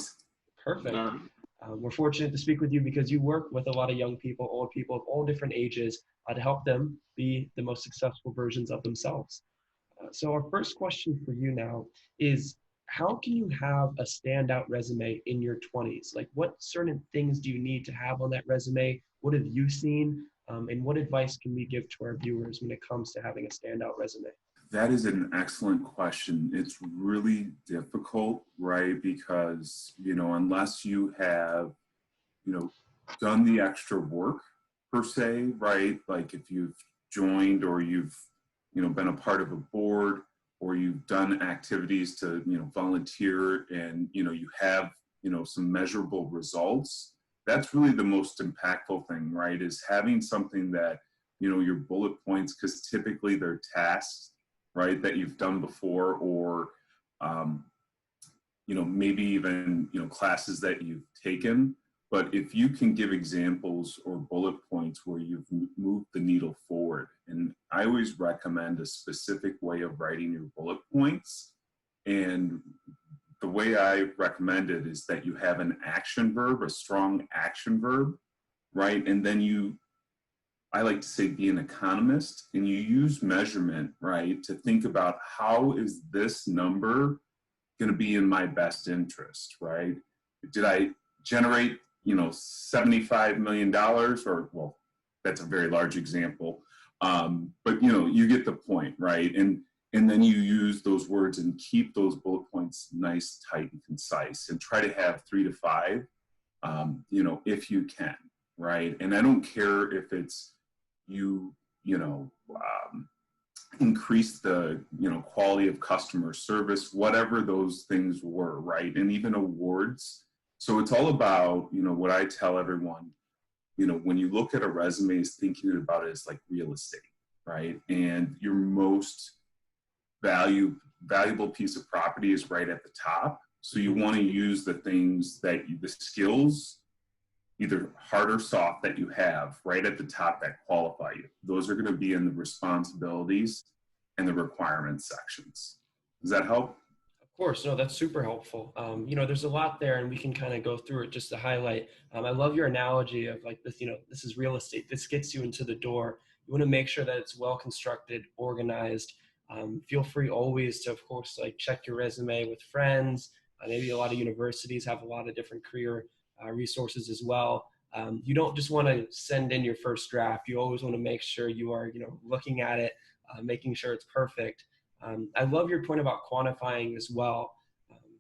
boys. Perfect. We're fortunate to speak with you because you work with a lot of young people, old people of all different ages to help them be the most successful versions of themselves. So our first question for you now is, how can you have a standout resume in your 20s? Like, what certain things do you need to have on that resume? What have you seen? And what advice can we give to our viewers when it comes to having a standout resume? That is an excellent question. It's really difficult, right? Because, unless you have, done the extra work per se, right? Like if you've joined or you've, been a part of a board or you've done activities to, volunteer and, you have, some measurable results. That's really the most impactful thing, right? Is having something that, your bullet points, because typically they're tasks, right, that you've done before, or maybe even classes that you've taken. But if you can give examples or bullet points where you've moved the needle forward, and I always recommend a specific way of writing your bullet points. And the way I recommend it is that you have an action verb, a strong action verb, right? And then I like to say, be an economist, and you use measurement, right, to think about how is this number going to be in my best interest, right? Did I generate, $75 million, or, well, that's a very large example, but you get the point, right? And then you use those words and keep those bullet points nice, tight, and concise, and try to have 3 to 5, if you can, right? And I don't care if it's increase the, quality of customer service, whatever those things were, right? And even awards. So it's all about, what I tell everyone, when you look at a resume, is thinking about it as like real estate, right? And your most valuable piece of property is right at the top. So you want to use the things the skills, either hard or soft, that you have right at the top that qualify you. Those are going to be in the responsibilities and the requirements sections. Does that help? Of course. No, that's super helpful. There's a lot there, and we can kind of go through it just to highlight. I love your analogy of like this, this is real estate. This gets you into the door. You want to make sure that it's well constructed, organized. Feel free always to, of course, like check your resume with friends. Maybe a lot of universities have a lot of different career resources as well. You don't just want to send in your first draft. You always want to make sure you are, looking at it, making sure it's perfect. I love your point about quantifying as well.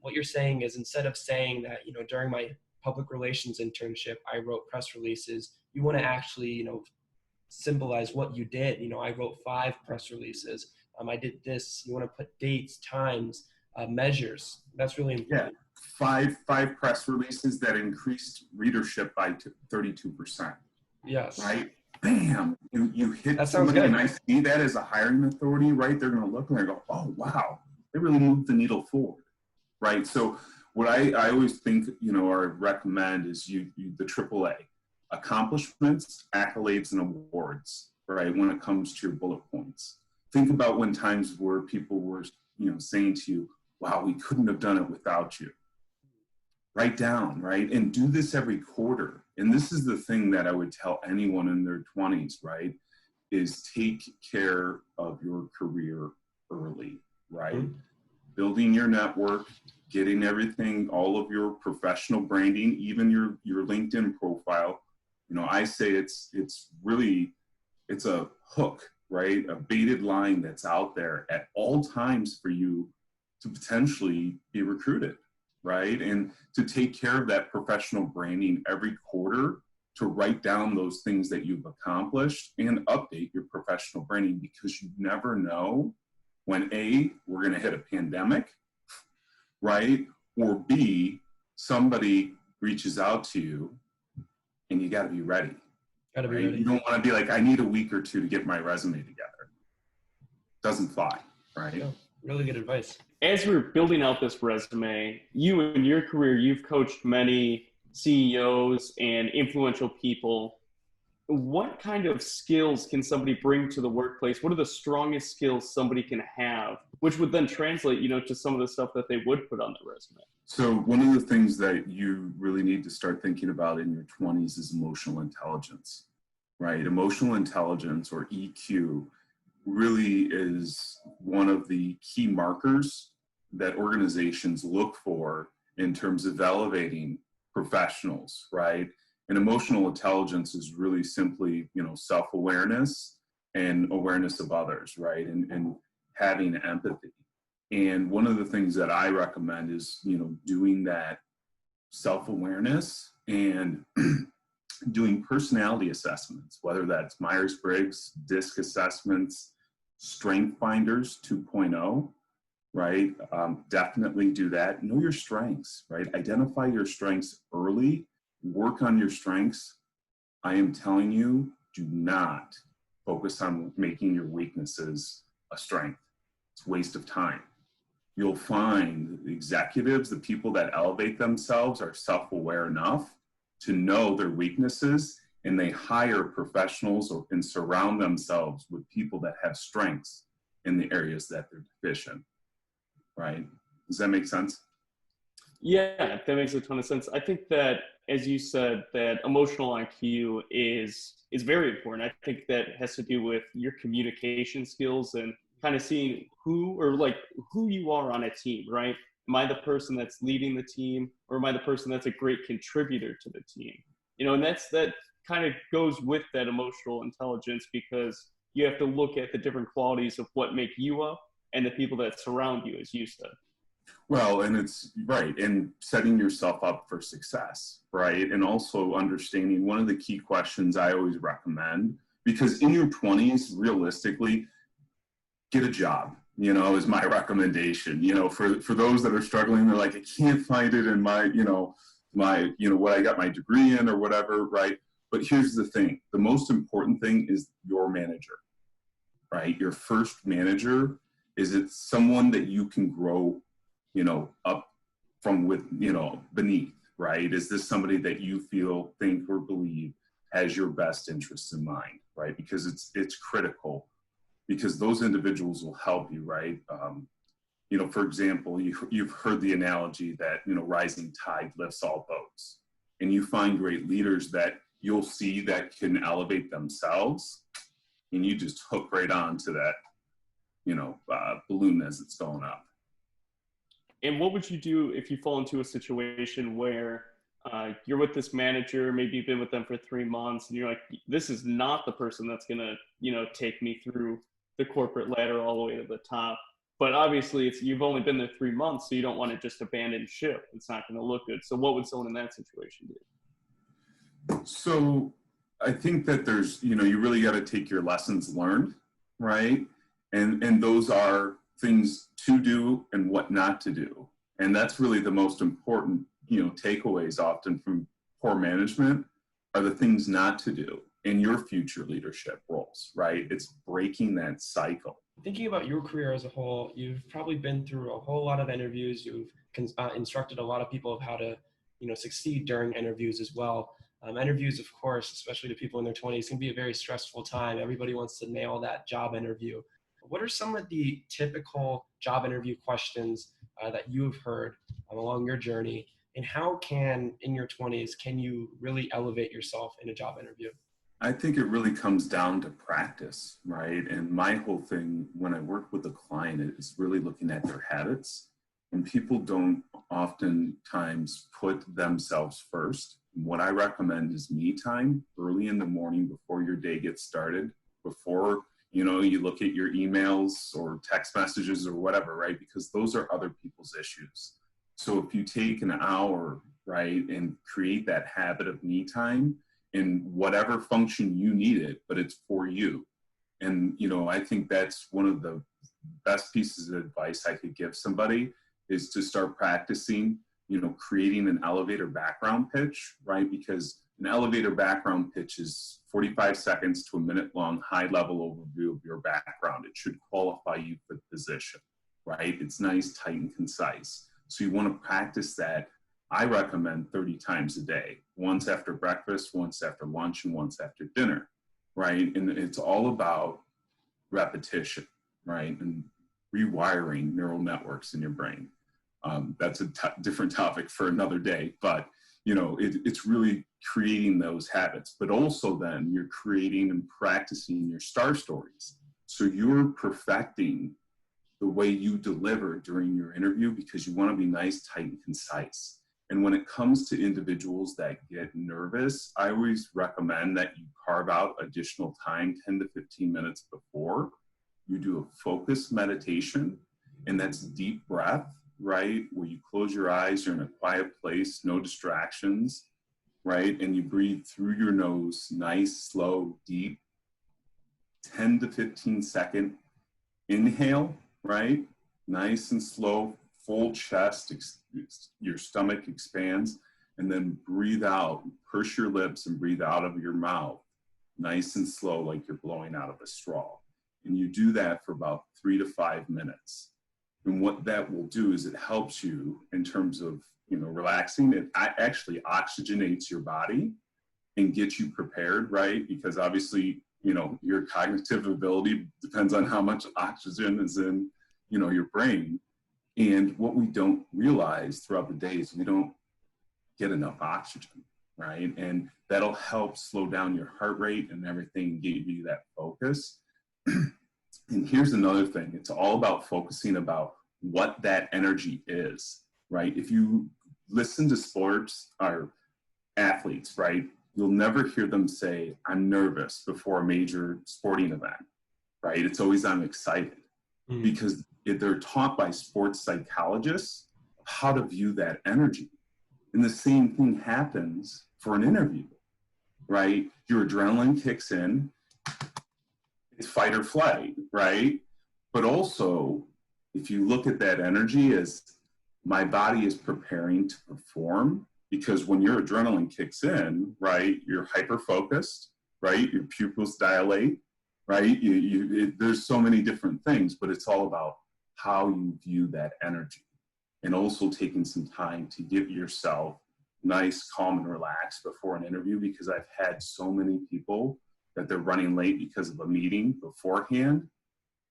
What you're saying is, instead of saying that, during my public relations internship, I wrote press releases, you want to actually, symbolize what you did. I wrote 5 press releases. I did this. You want to put dates, times, measures. That's really important. Yeah. Five press releases that increased readership by 32%. Yes. Right? Bam! You hit that somebody, good. And I see that as a hiring authority, right? They're going to look and they go, oh, wow, they really moved the needle forward, right? So what I always think, or recommend is the AAA, accomplishments, accolades, and awards, right? When it comes to your bullet points. Think about when times where people were, saying to you, wow, we couldn't have done it without you. Write down, right? And do this every quarter. And this is the thing that I would tell anyone in their 20s, right? Is take care of your career early, right? Mm-hmm. Building your network, getting everything, all of your professional branding, even your LinkedIn profile. I say it's a hook, right? A baited line that's out there at all times for you to potentially be recruited, right? And to take care of that professional branding every quarter, to write down those things that you've accomplished and update your professional branding, because you never know when A, we're going to hit a pandemic, right? Or B, somebody reaches out to you and you got to be ready. Gotta be right? ready. You don't want to be like, I need a week or 2 to get my resume together. Doesn't fly, right? Yeah, really good advice. As we're building out this resume, you in your career, you've coached many CEOs and influential people. What kind of skills can somebody bring to the workplace? What are the strongest skills somebody can have, which would then translate, to some of the stuff that they would put on their resume? So one of the things that you really need to start thinking about in your 20s is emotional intelligence, right? Emotional intelligence, or EQ, really is one of the key markers that organizations look for in terms of elevating professionals, right? And emotional intelligence is really simply, self-awareness and awareness of others, right? And having empathy. And one of the things that I recommend is, doing that self-awareness and doing personality assessments, whether that's Myers-Briggs, DISC assessments, Strength Finders 2.0, right? Definitely do that. Know your strengths, right? Identify your strengths early, work on your strengths. I am telling you, do not focus on making your weaknesses a strength. It's a waste of time. You'll find executives, the people that elevate themselves, are self-aware enough to know their weaknesses, and they hire professionals and surround themselves with people that have strengths in the areas that they're deficient, right? Does that make sense? Yeah, that makes a ton of sense. I think that, as you said, that emotional IQ is very important. I think that has to do with your communication skills and kind of seeing who you are on a team, right? Am I the person that's leading the team, or am I the person that's a great contributor to the team? And that kind of goes with that emotional intelligence, because you have to look at the different qualities of what make you up and the people that surround you, as you said. Well, and it's right, and setting yourself up for success, right? And also understanding, one of the key questions I always recommend, because in your 20s, realistically, get a job, is my recommendation. For those that are struggling, they're like, I can't find it in my, what I got my degree in or whatever, right? But here's the thing. The most important thing is your manager, right? Your first manager. Is it someone that you can grow, up from beneath, right? Is this somebody that you think, or believe has your best interests in mind, right? Because it's critical, because those individuals will help you, right? For example, you've heard the analogy that, rising tide lifts all boats. And you find great leaders that you'll see that can elevate themselves, and you just hook right on to that, balloon as it's going up. And what would you do if you fall into a situation where you're with this manager, maybe you've been with them for 3 months, and you're like, this is not the person that's going to, take me through the corporate ladder all the way to the top. But obviously you've only been there 3 months, so you don't want to just abandon ship. It's not going to look good. So what would someone in that situation do? So I think that there's, you really got to take your lessons learned, right? And those are things to do and what not to do. And that's really the most important, takeaways often from poor management, are the things not to do in your future leadership roles, right? It's breaking that cycle. Thinking about your career as a whole, you've probably been through a whole lot of interviews. You've instructed a lot of people of how to, succeed during interviews as well. Interviews, of course, especially to people in their 20s, can be a very stressful time. Everybody wants to nail that job interview. What are some of the typical job interview questions that you've heard along your journey? And how in your 20s, can you really elevate yourself in a job interview? I think it really comes down to practice, right? And my whole thing when I work with a client is really looking at their habits. And people don't oftentimes put themselves first. What I recommend is me time early in the morning before your day gets started, before you look at your emails or text messages or whatever, right? Because those are other people's issues. So if you take an hour, right, and create that habit of me time in whatever function you need it, but it's for you. And, I think that's one of the best pieces of advice I could give somebody, is to start practicing, creating an elevator background pitch, right? Because an elevator background pitch is 45 seconds to a minute long, high level overview of your background. It should qualify you for the position, right? It's nice, tight, and concise. So you want to practice that. I recommend 30 times a day, once after breakfast, once after lunch, and once after dinner, right? And it's all about repetition, right? And rewiring neural networks in your brain. That's a different topic for another day, but it's really creating those habits. But also then you're creating and practicing your star stories. So you're perfecting the way you deliver during your interview, because you want to be nice, tight, and concise. And when it comes to individuals that get nervous, I always recommend that you carve out additional time, 10 to 15 minutes before. You do a focused meditation, and that's deep breath, right? Where you close your eyes, you're in a quiet place, no distractions, right? And you breathe through your nose, nice, slow, deep, 10 to 15-second inhale, right? Nice and slow, full chest, your stomach expands, and then breathe out, purse your lips and breathe out of your mouth, nice and slow, like you're blowing out of a straw. And you do that for about 3 to 5 minutes. And what that will do is it helps you in terms of, relaxing. It actually oxygenates your body and gets you prepared, right? Because obviously, your cognitive ability depends on how much oxygen is in, your brain. And what we don't realize throughout the day is we don't get enough oxygen, right? And that'll help slow down your heart rate and everything, give you that focus. And here's another thing. It's all about focusing about what that energy is, right? If you listen to sports or athletes, right, you'll never hear them say, I'm nervous before a major sporting event, right? It's always, I'm excited, because they're taught by sports psychologists how to view that energy. And the same thing happens for an interview, right? Your adrenaline kicks in, it's fight or flight, right? But also, if you look at that energy as my body is preparing to perform, because when your adrenaline kicks in, right, you're hyper-focused, right? Your pupils dilate, right? There's so many different things, but it's all about how you view that energy. And also taking some time to give yourself nice, calm, and relaxed before an interview, because I've had so many people that they're running late because of a meeting beforehand,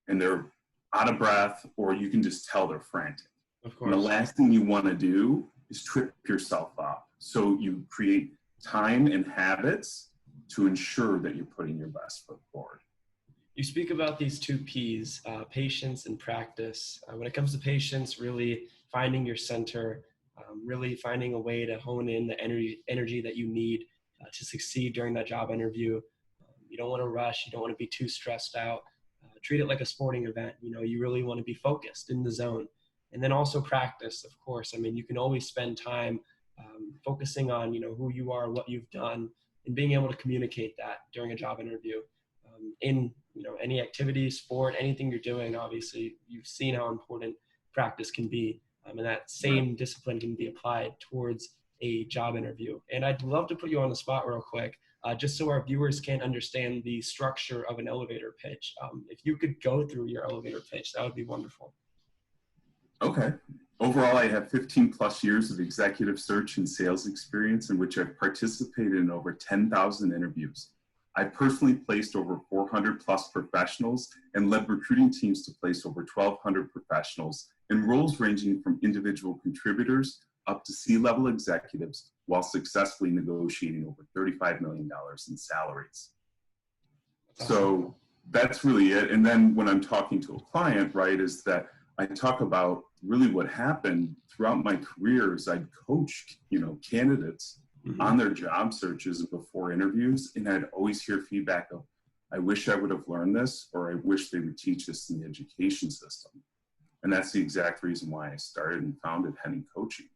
and they're out of breath, or you can just tell they're frantic. Of course. And the last thing you want to do is trip yourself up. So you create time and habits to ensure that you're putting your best foot forward. You speak about these two P's, patience and practice. When it comes to patience, really finding your center, really finding a way to hone in the energy that you need to succeed during that job interview. You don't want to rush. You don't want to be too stressed out. Treat it like a sporting event. You really want to be focused in the zone. And then also practice, of course. I mean, you can always spend time focusing on, who you are, what you've done, and being able to communicate that during a job interview. In any activity, sport, anything you're doing, obviously you've seen how important practice can be, and that same discipline can be applied towards a job interview. And I'd love to put you on the spot real quick, just so our viewers can understand the structure of an elevator pitch. If you could go through your elevator pitch, that would be wonderful. Okay. Overall, I have 15 plus years of executive search and sales experience, in which I've participated in over 10,000 interviews. I personally placed over 400 plus professionals and led recruiting teams to place over 1,200 professionals in roles ranging from individual contributors up to C-level executives, while successfully negotiating over $35 million in salaries. So that's really it. And then when I'm talking to a client, right, is that I talk about really what happened throughout my career is I'd coach, candidates on their job searches and before interviews, and I'd always hear feedback of, I wish I would have learned this, or I wish they would teach this in the education system. And that's the exact reason why I started and founded Henning Coaching.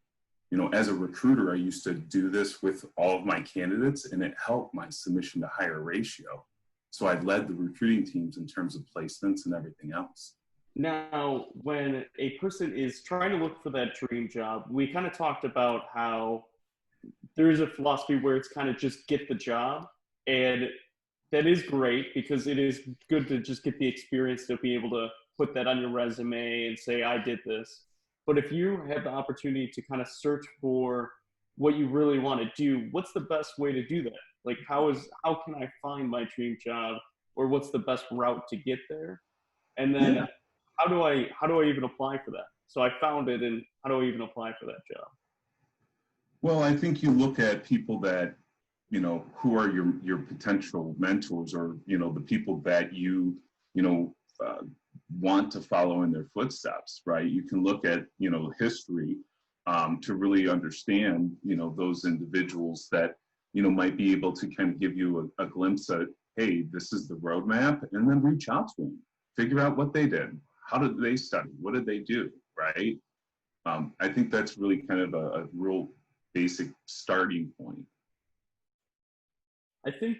As a recruiter, I used to do this with all of my candidates, and it helped my submission to hire ratio. So I led the recruiting teams in terms of placements and everything else. Now, when a person is trying to look for that dream job, we kind of talked about how there's a philosophy where it's kind of just get the job. And that is great, because it is good to just get the experience to be able to put that on your resume and say, I did this. But if you have the opportunity to kind of search for what you really want to do, what's the best way to do that? Like, how can I find my dream job, or what's the best route to get there? And then how do I even apply for that? So I found it, and how do I even apply for that job? Well, I think you look at people that, who are your potential mentors, or, the people that you know, want to follow in their footsteps, right? You can look at, history to really understand, those individuals that, might be able to kind of give you a glimpse at, hey, this is the roadmap, and then reach out to them, figure out what they did. How did they study? What did they do, right? I think that's really kind of a real basic starting point. I think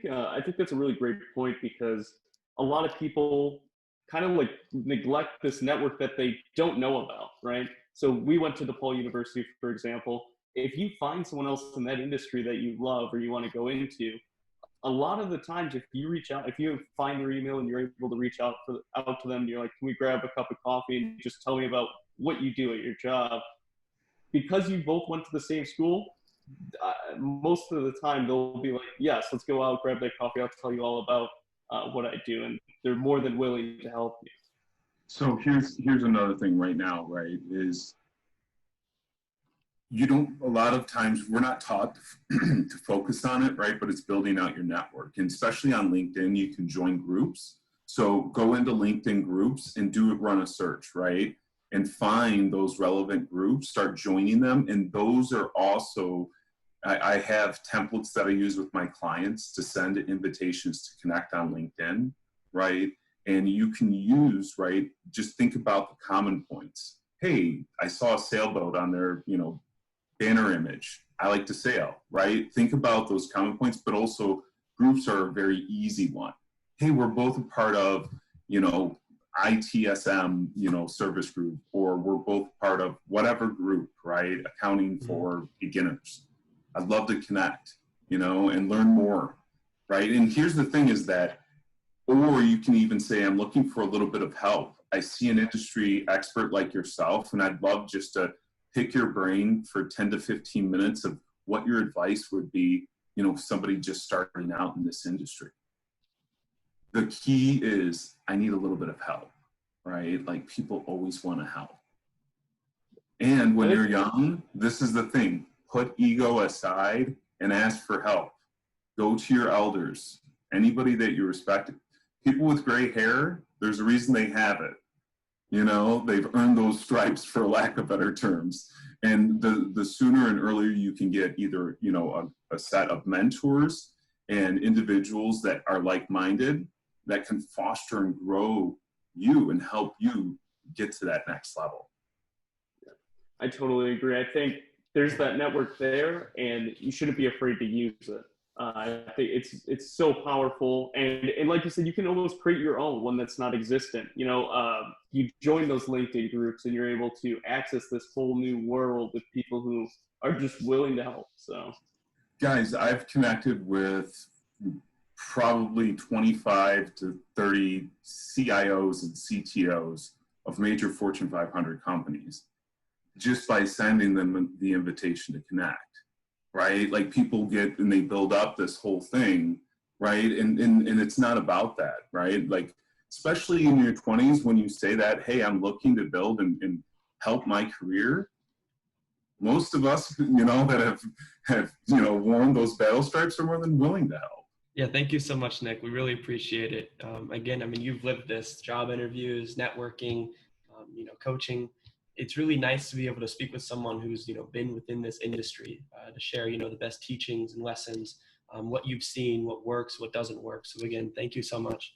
that's a really great point, because a lot of people kind of like neglect this network that they don't know about, right? So we went to DePaul University, for example. If you find someone else in that industry that you love or you want to go into, a lot of the times, if you reach out, if you find their email and you're able to reach out to them, you're like, can we grab a cup of coffee and just tell me about what you do at your job? Because you both went to the same school, most of the time they'll be like, yes, let's go out, grab that coffee, I'll tell you all about what I do, and they're more than willing to help you. So here's another thing right now, right, is a lot of times we're not taught to focus on it, right? But it's building out your network. And especially on LinkedIn, you can join groups. So go into LinkedIn groups and run a search, right? And find those relevant groups, start joining them. And those are also, I have templates that I use with my clients to send invitations to connect on LinkedIn, right? And you can use, right, just think about the common points. Hey, I saw a sailboat on their, banner image. I like to sail, right? Think about those common points, but also groups are a very easy one. Hey, we're both a part of, ITSM, service group, or we're both part of whatever group, right? Accounting for beginners. I'd love to connect, and learn more, right? And here's the thing is that, or you can even say, I'm looking for a little bit of help. I see an industry expert like yourself, and I'd love just to pick your brain for 10 to 15 minutes of what your advice would be, somebody just starting out in this industry. The key is, I need a little bit of help, right? Like, people always want to help. And when you're young, this is the thing, put ego aside and ask for help. Go to your elders, anybody that you respect. People with gray hair, there's a reason they have it. They've earned those stripes, for lack of better terms. And the sooner and earlier you can get either, a set of mentors and individuals that are like-minded, that can foster and grow you and help you get to that next level. I totally agree. I think there's that network there, and you shouldn't be afraid to use it. I think it's so powerful, and like you said, you can almost create your own one that's not existent. You join those LinkedIn groups, and you're able to access this whole new world with people who are just willing to help. So, guys, I've connected with probably 25 to 30 CIOs and CTOs of major Fortune 500 companies just by sending them the invitation to connect. Right? Like, people get and they build up this whole thing, right? And it's not about that, right? Like, especially in your 20s, when you say that, hey, I'm looking to build and help my career, most of us, that have worn those battle stripes are more than willing to help. Yeah, thank you so much, Nick. We really appreciate it. Again, you've lived this, job interviews, networking, coaching. It's really nice to be able to speak with someone who's, been within this industry to share, the best teachings and lessons, what you've seen, what works, what doesn't work. So again, thank you so much.